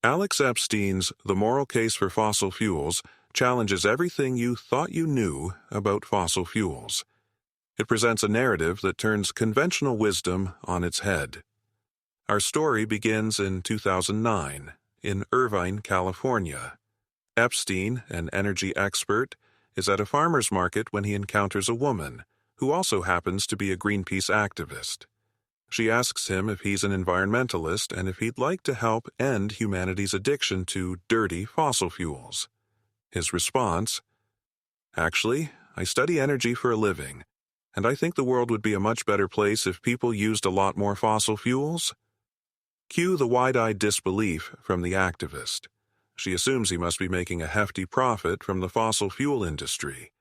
Alex Epstein's The Moral Case for Fossil Fuels challenges everything you thought you knew about fossil fuels. It presents a narrative that turns conventional wisdom on its head. Our story begins in 2009, in Irvine, California. Epstein, an energy expert, is at a farmer's market when he encounters a woman, who also happens to be a Greenpeace activist. She asks him if he's an environmentalist and if he'd like to help end humanity's addiction to dirty fossil fuels. His response: "Actually, I study energy for a living, and I think the world would be a much better place if people used a lot more fossil fuels." Cue the wide-eyed disbelief from the activist. She assumes he must be making a hefty profit from the fossil fuel industry.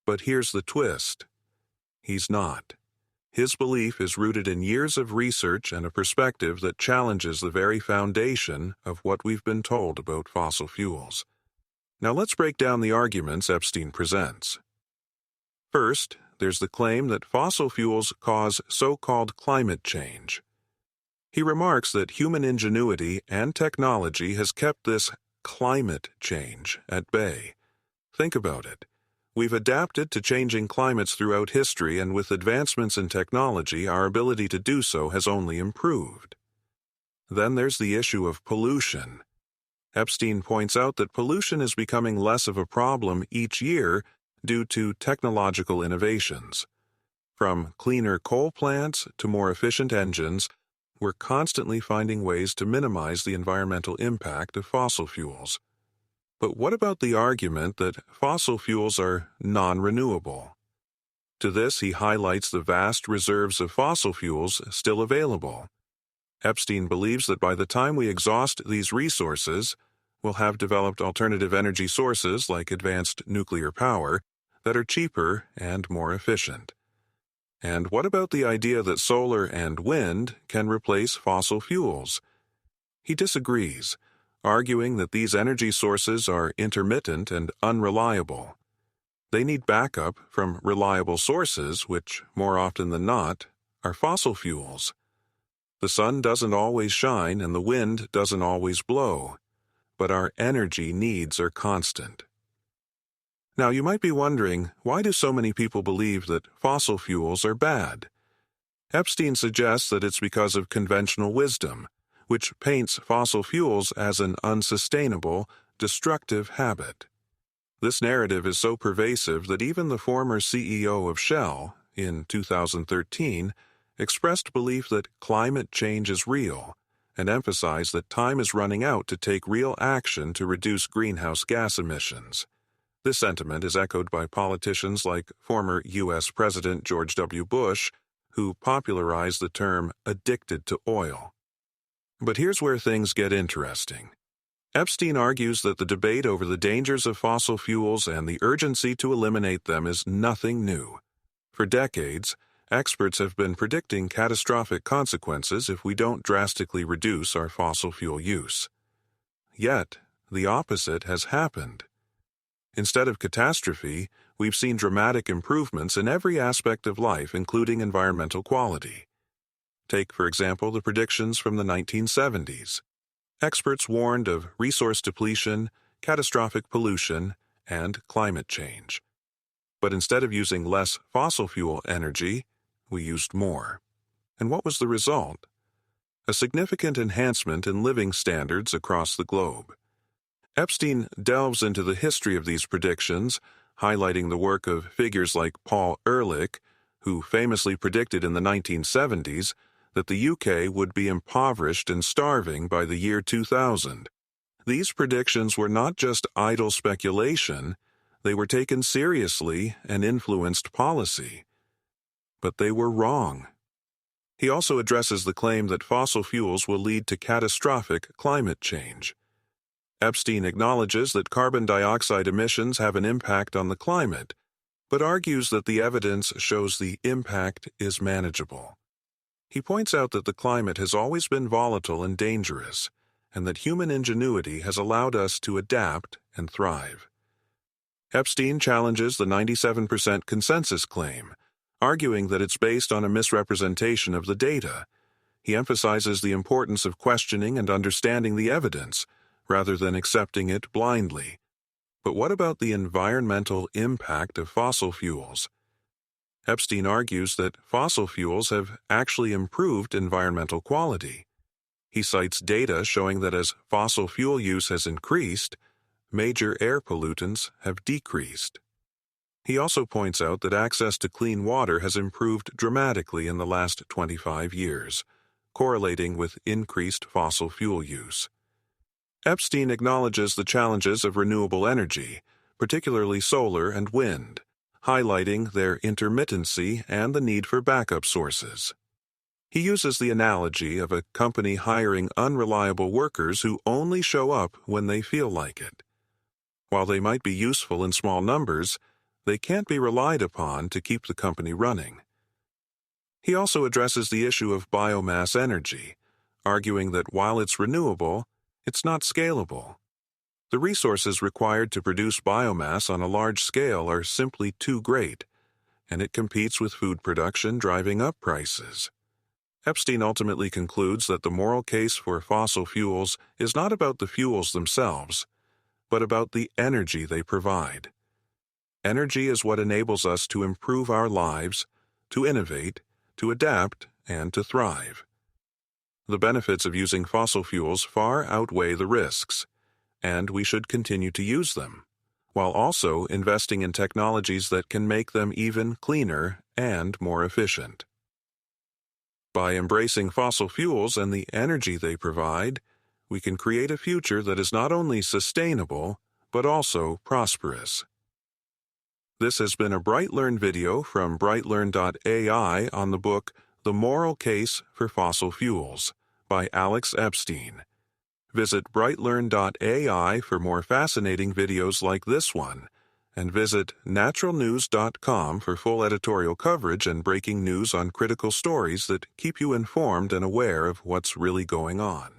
But here's the twist. He's not. His belief is rooted in years of research and a perspective that challenges the very foundation of what we've been told about fossil fuels. Now let's break down the arguments Epstein presents. First, there's the claim that fossil fuels cause so-called climate change. He remarks that human ingenuity and technology has kept this climate change at bay. Think about it. We've adapted to changing climates throughout history, and with advancements in technology, our ability to do so has only improved. Then there's the issue of pollution. Epstein points out that pollution is becoming less of a problem each year due to technological innovations. From cleaner coal plants to more efficient engines, we're constantly finding ways to minimize the environmental impact of fossil fuels. But what about the argument that fossil fuels are non-renewable? To this, he highlights the vast reserves of fossil fuels still available. Epstein believes that by the time we exhaust these resources, we'll have developed alternative energy sources like advanced nuclear power that are cheaper and more efficient. And what about the idea that solar and wind can replace fossil fuels? He disagrees, arguing that these energy sources are intermittent and unreliable. They need backup from reliable sources, which, more often than not, are fossil fuels. The sun doesn't always shine and the wind doesn't always blow, but our energy needs are constant. Now, you might be wondering, why do so many people believe that fossil fuels are bad? Epstein suggests that it's because of conventional wisdom, which paints fossil fuels as an unsustainable, destructive habit. This narrative is so pervasive that even the former CEO of Shell, in 2013, expressed belief that climate change is real and emphasized that time is running out to take real action to reduce greenhouse gas emissions. This sentiment is echoed by politicians like former U.S. President George W. Bush, who popularized the term "addicted to oil." But here's where things get interesting. Epstein argues that the debate over the dangers of fossil fuels and the urgency to eliminate them is nothing new. For decades, experts have been predicting catastrophic consequences if we don't drastically reduce our fossil fuel use. Yet, the opposite has happened. Instead of catastrophe, we've seen dramatic improvements in every aspect of life, including environmental quality. Take, for example, the predictions from the 1970s. Experts warned of resource depletion, catastrophic pollution, and climate change. But instead of using less fossil fuel energy, we used more. And what was the result? A significant enhancement in living standards across the globe. Epstein delves into the history of these predictions, highlighting the work of figures like Paul Ehrlich, who famously predicted in the 1970s that the UK would be impoverished and starving by the year 2000. These predictions were not just idle speculation, they were taken seriously and influenced policy. But they were wrong. He also addresses the claim that fossil fuels will lead to catastrophic climate change. Epstein acknowledges that carbon dioxide emissions have an impact on the climate, but argues that the evidence shows the impact is manageable. He points out that the climate has always been volatile and dangerous, and that human ingenuity has allowed us to adapt and thrive. Epstein challenges the 97% consensus claim, arguing that it's based on a misrepresentation of the data. He emphasizes the importance of questioning and understanding the evidence, rather than accepting it blindly. But what about the environmental impact of fossil fuels? Epstein argues that fossil fuels have actually improved environmental quality. He cites data showing that as fossil fuel use has increased, major air pollutants have decreased. He also points out that access to clean water has improved dramatically in the last 25 years, correlating with increased fossil fuel use. Epstein acknowledges the challenges of renewable energy, particularly solar and wind, highlighting their intermittency and the need for backup sources. He uses the analogy of a company hiring unreliable workers who only show up when they feel like it. While they might be useful in small numbers, they can't be relied upon to keep the company running. He also addresses the issue of biomass energy, arguing that while it's renewable, it's not scalable. The resources required to produce biomass on a large scale are simply too great, and it competes with food production, driving up prices. Epstein ultimately concludes that the moral case for fossil fuels is not about the fuels themselves, but about the energy they provide. Energy is what enables us to improve our lives, to innovate, to adapt, and to thrive. The benefits of using fossil fuels far outweigh the risks, and we should continue to use them, while also investing in technologies that can make them even cleaner and more efficient. By embracing fossil fuels and the energy they provide, we can create a future that is not only sustainable, but also prosperous. This has been a BrightLearn video from BrightLearn.ai on the book The Moral Case for Fossil Fuels by Alex Epstein. Visit BrightLearn.ai for more fascinating videos like this one, and visit naturalnews.com for full editorial coverage and breaking news on critical stories that keep you informed and aware of what's really going on.